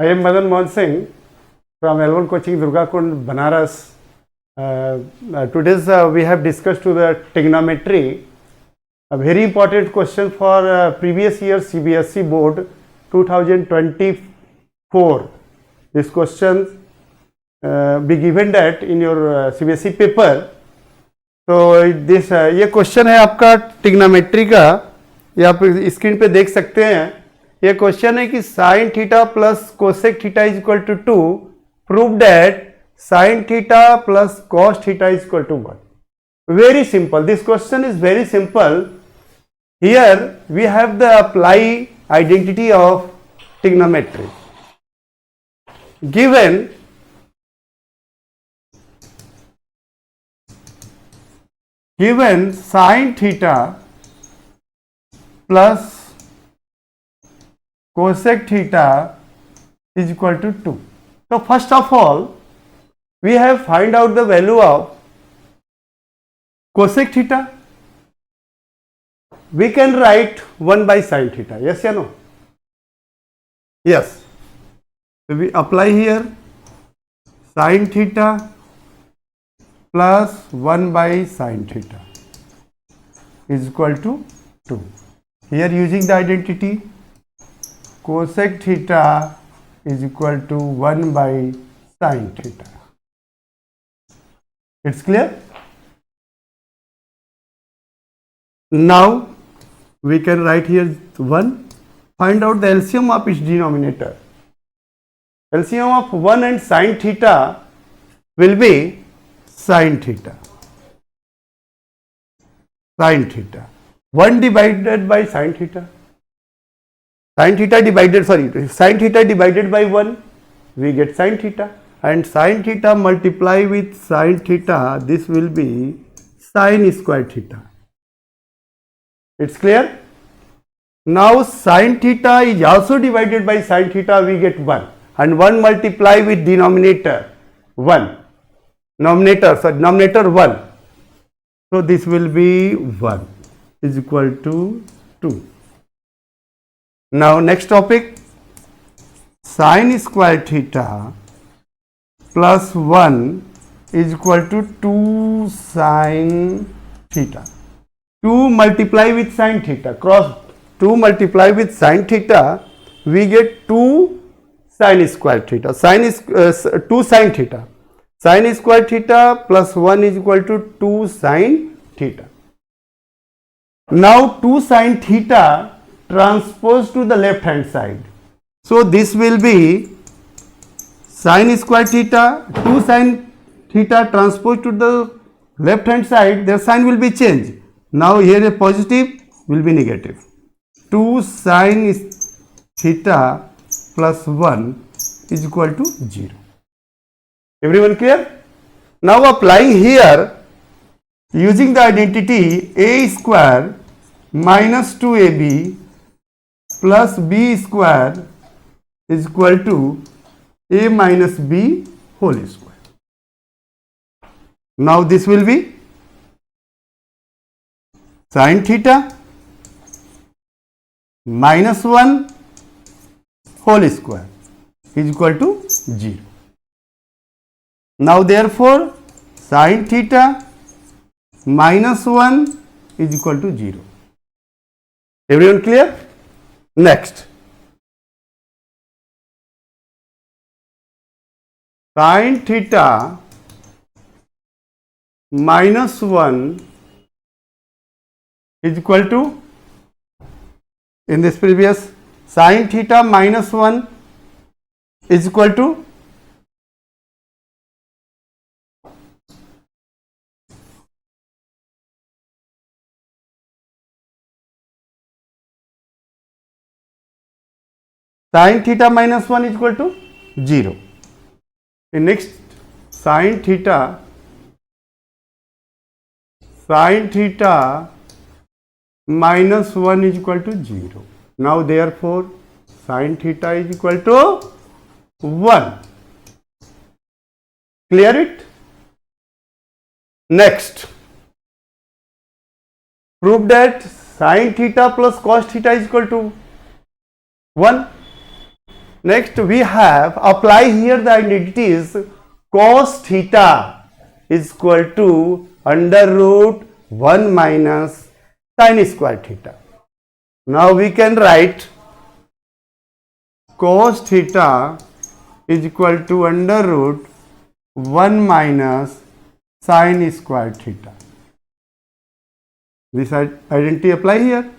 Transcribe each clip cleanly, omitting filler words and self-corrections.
I am Madan Mohan Singh from L1 Coaching Durgakund, Banaras. Today we have discussed to the trigonometry, a very important question for previous year CBSE board 2024. This question be given that in your CBSE paper. तो this ये question है आपका trigonometry का, ये आप screen पे देख सकते हैं. ये क्वेश्चन है कि sine theta plus cosec theta is equal to 2, prove that sine theta plus cos theta is equal to 1. Very simple. This question is very simple. Here we have the apply identity of trigonometry. Given sin theta plus cosec theta is equal to 2. So first of all, we have find out the value of cosec theta. We can write 1 by sin theta. Yes or no? Yes. So we apply here sin theta plus 1 by sin theta is equal to 2. Here using the identity, cosec theta is equal to 1 by sin theta. It's clear? Now we can write here 1. Find out the LCM of its denominator. LCM of 1 and sin theta will be sin theta. Sin theta. 1 divided by sin theta. Sin theta divided by 1, we get sin theta. And sin theta multiply with sin theta, this will be sin square theta. It's clear? Now sin theta is also divided by sin theta, we get 1. And 1 multiply with denominator 1. Denominator 1. So this will be 1 is equal to 2. Now next topic, sin square theta plus 1 is equal to 2 sin theta. 2 multiply with sin theta, cross 2 multiply with sin theta, we get 2 sin square theta. 2 sin theta. Sin square theta plus 1 is equal to 2 sin theta. Now 2 sin theta transpose to the left hand side. So this will be sin square theta, 2 sin theta transpose to the left hand side, their sign will be changed. Now here a positive will be negative. 2 sin theta plus 1 is equal to 0. Everyone clear? Now applying here using the identity a square minus 2ab plus b square is equal to a minus b whole square. Now this will be sin theta minus 1 whole square is equal to 0. Now therefore sin theta minus 1 is equal to 0. Everyone clear? Next, sin theta minus 1 is equal to, in this previous, sin theta minus 1 is equal to sin theta minus 1 is equal to 0. In next, sin theta minus 1 is equal to 0. Now therefore sin theta is equal to 1. Clear it? Next, prove that sin theta plus cos theta is equal to 1. Next, we have apply here the identities cos theta is equal to under root 1 minus sin square theta. Now we can write cos theta is equal to under root 1 minus sin square theta. This identity apply here.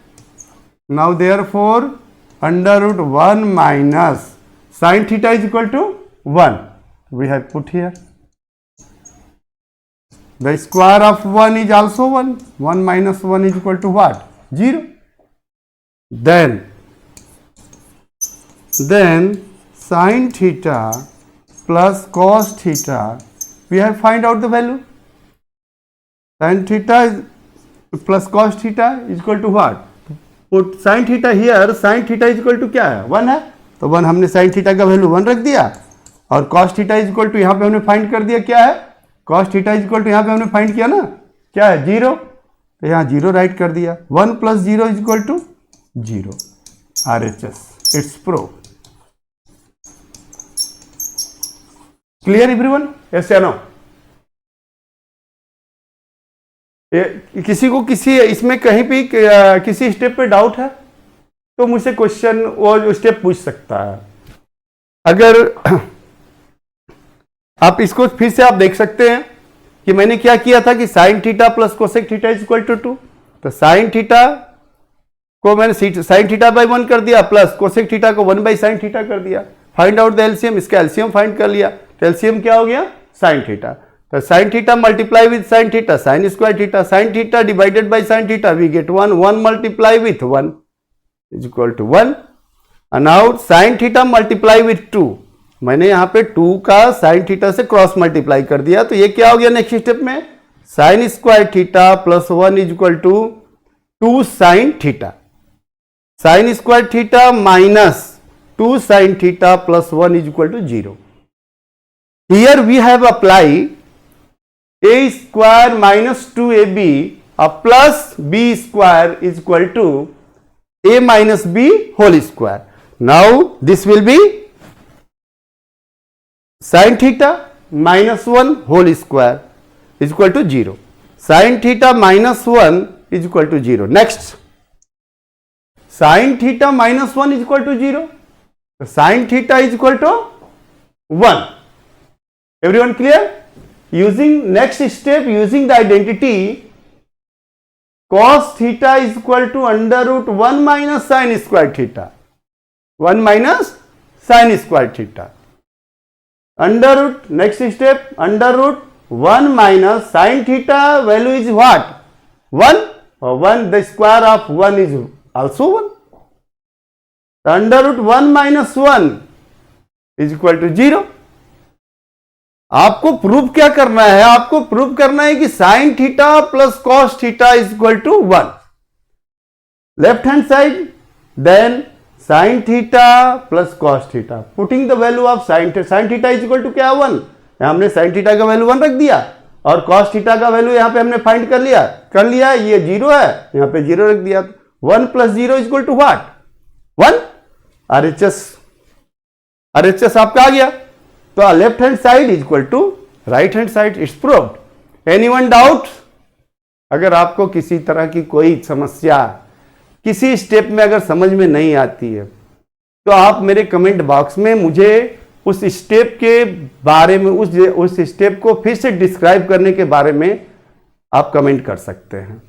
Now therefore under root 1 minus sin theta is equal to 1. We have put here. The square of 1 is also 1. 1 minus 1 is equal to what? 0. Then sin theta plus cos theta, we have find out the value. Sin theta is plus cos theta is equal to what? Put sin theta here. Sin theta is equal to क्या है? 1 है. तो 1 हमने sin theta का value 1 रख दिया और cos theta is equal to यहाँ पे हमने फाइंड कर दिया क्या है? cos theta is equal to यहाँ पे हमने फाइंड किया ना क्या है? 0. तो यहाँ 0 राइट कर दिया. 1 plus 0 is equal to 0. RHS. It's prove. Clear everyone? Yes या नो? किसी को किसी इसमें कहीं भी किसी स्टेप पे डाउट है तो मुझसे क्वेश्चन वो स्टेप पूछ सकता है. अगर आप इसको फिर से आप देख सकते हैं कि मैंने क्या किया था कि sine theta plus cosec theta is equal to 2. तो साइन थीटा को मैंने साइन थीटा बाई 1 कर दिया प्लस कोसेक थीटा को 1 बाई साइन थीटा कर दिया. Find out the LCM. इसका एलसीएम फाइंड कर लिया. तो एलसीएम क्या हो गया? Sine theta. तो sine theta multiply with sine theta sine square theta sine theta divided by sine theta we get 1. 1 multiply with 1 is equal to 1. And now sine theta multiply with 2. मैंने यहां पे 2 का sine theta से cross multiply कर दिया. तो ये क्या हो गया नेक्स्ट स्टेप में? Sine square theta plus 1 is equal to 2 sine theta. Sine square theta minus 2 sine theta plus 1 is equal to 0. Here we have apply a square minus 2ab plus b square is equal to a minus b whole square. Now this will be sin theta minus 1 whole square is equal to 0. Sin theta minus 1 is equal to 0. Next, sin theta minus 1 is equal to 0. Sin theta is equal to 1. Everyone clear? Using next step, using the identity cos theta is equal to under root 1 minus sin square theta. 1 minus sin square theta. Under root, next step, under root 1 minus sin theta value is what? 1. 1, the square of 1 is also 1. Under root 1 minus 1 is equal to 0. आपको prove क्या करना है? आपको prove करना है कि sine theta plus cos theta is equal to 1. Left hand side, then sine theta plus cos theta. Putting the value of sine theta is equal to क्या? 1. हमने साइन थीटा का वैल्यू 1 रख दिया और कॉस थीटा का value यहां पे हमने फाइंड कर लिया. ये 0 है, यहां पे 0 रख दिया. 1 plus 0 is equal to what? 1. RHS आपका आ गया. तो left hand side is equal to right hand side. It's proved. Anyone doubt? अगर आपको किसी तरह की कोई समस्या किसी स्टेप में अगर समझ में नहीं आती है तो आप मेरे कमेंट बॉक्स में मुझे उस स्टेप के बारे में उस स्टेप को फिर से डिस्क्राइब करने के बारे में आप कमेंट कर सकते हैं.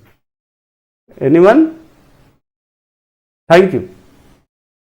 एनीवन? Thank you.